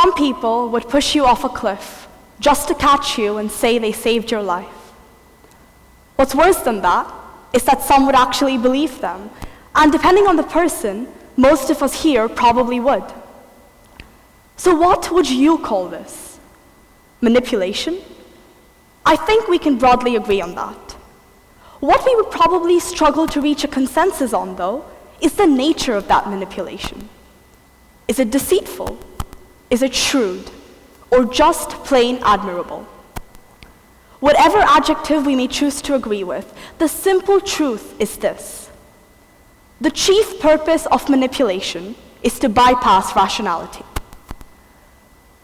Some people would push you off a cliff just to catch you and say they saved your life. What's worse than that is that some would actually believe them, and depending on the person, most of us here probably would. So what would you call this? Manipulation? I think we can broadly agree on that. What we would probably struggle to reach a consensus on, though, is the nature of that manipulation. Is it deceitful? Is it shrewd? Or just plain admirable? Whatever adjective we may choose to agree with, the simple truth is this: the chief purpose of manipulation is to bypass rationality.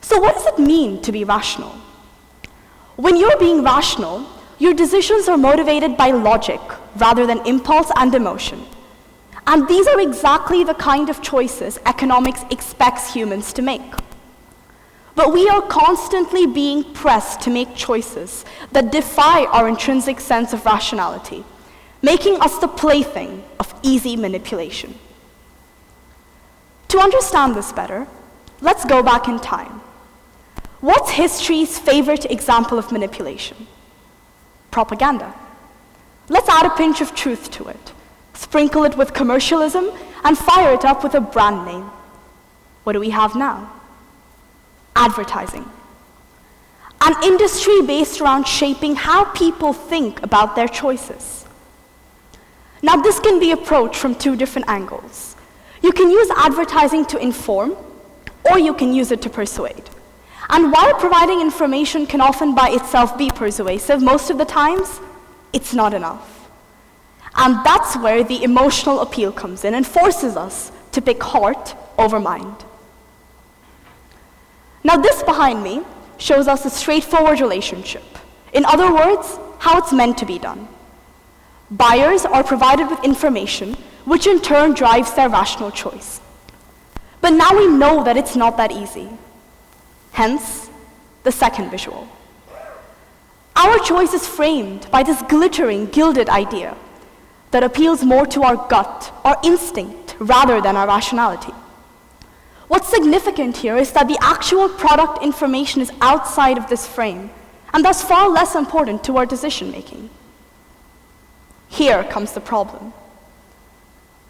So what does it mean to be rational? When you're being rational, your decisions are motivated by logic rather than impulse and emotion. And these are exactly the kind of choices economics expects humans to make. But we are constantly being pressed to make choices that defy our intrinsic sense of rationality, making us the plaything of easy manipulation. To understand this better, let's go back in time. What's history's favorite example of manipulation? Propaganda. Let's add a pinch of truth to it, sprinkle it with commercialism, and fire it up with a brand name. What do we have now? Advertising. An industry based around shaping how people think about their choices. Now, this can be approached from two different angles. You can use advertising to inform, or you can use it to persuade. And while providing information can often by itself be persuasive, most of the times, it's not enough. And that's where the emotional appeal comes in and forces us to pick heart over mind. Now, this behind me shows us a straightforward relationship. In other words, how it's meant to be done. Buyers are provided with information, which in turn drives their rational choice. But now we know that it's not that easy. Hence, the second visual. Our choice is framed by this glittering, gilded idea that appeals more to our gut, our instinct, rather than our rationality. What's significant here is that the actual product information is outside of this frame, and thus far less important to our decision-making. Here comes the problem.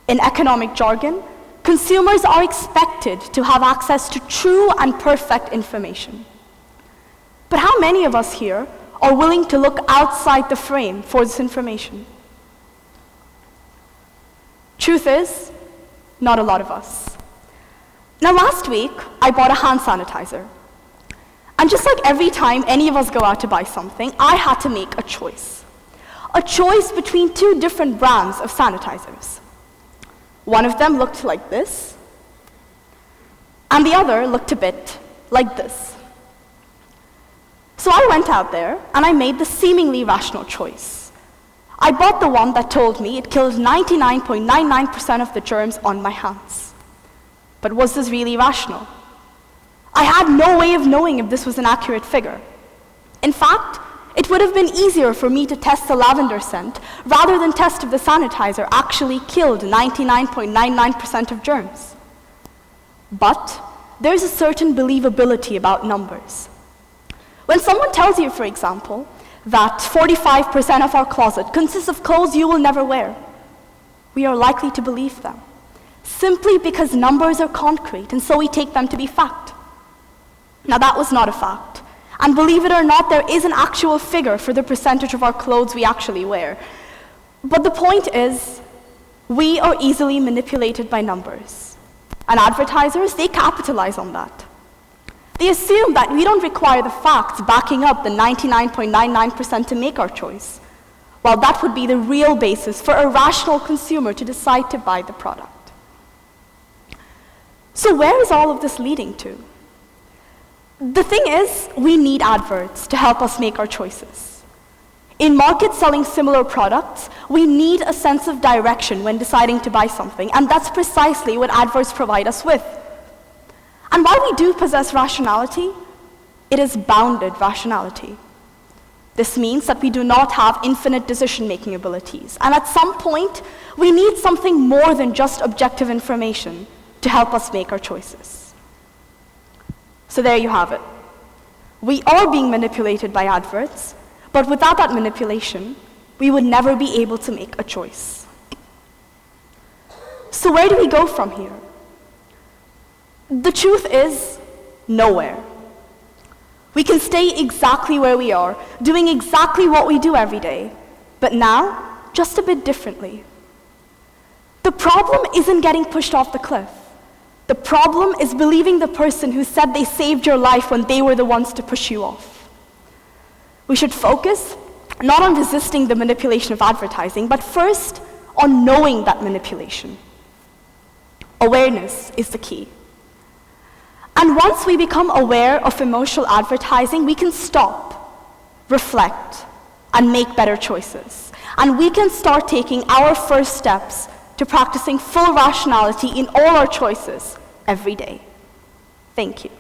In economic jargon, consumers are expected to have access to true and perfect information. But how many of us here are willing to look outside the frame for this information? Truth is, not a lot of us. Now, last week, I bought a hand sanitizer. And just like every time any of us go out to buy something, I had to make a choice. A choice between two different brands of sanitizers. One of them looked like this, and the other looked a bit like this. So I went out there, and I made the seemingly rational choice. I bought the one that told me it killed 99.99% of the germs on my hands. But was this really rational? I had no way of knowing if this was an accurate figure. In fact, it would have been easier for me to test the lavender scent rather than test if the sanitizer actually killed 99.99% of germs. But there's a certain believability about numbers. When someone tells you, for example, that 45% of our closet consists of clothes you will never wear, we are likely to believe them, simply because numbers are concrete, and so we take them to be fact. Now, that was not a fact. And believe it or not, there is an actual figure for the percentage of our clothes we actually wear. But the point is, we are easily manipulated by numbers. And advertisers, they capitalize on that. They assume that we don't require the facts backing up the 99.99% to make our choice, while that would be the real basis for a rational consumer to decide to buy the product. So where is all of this leading to? The thing is, we need adverts to help us make our choices. In markets selling similar products, we need a sense of direction when deciding to buy something, and that's precisely what adverts provide us with. And while we do possess rationality, it is bounded rationality. This means that we do not have infinite decision-making abilities, and at some point, we need something more than just objective information to help us make our choices. So there you have it. We are being manipulated by adverts, but without that manipulation, we would never be able to make a choice. So where do we go from here? The truth is, nowhere. We can stay exactly where we are, doing exactly what we do every day, but now, just a bit differently. The problem isn't getting pushed off the cliff. The problem is believing the person who said they saved your life when they were the ones to push you off. We should focus not on resisting the manipulation of advertising, but first on knowing that manipulation. Awareness is the key. And once we become aware of emotional advertising, we can stop, reflect, and make better choices. And we can start taking our first steps to practicing full rationality in all our choices every day. Thank you.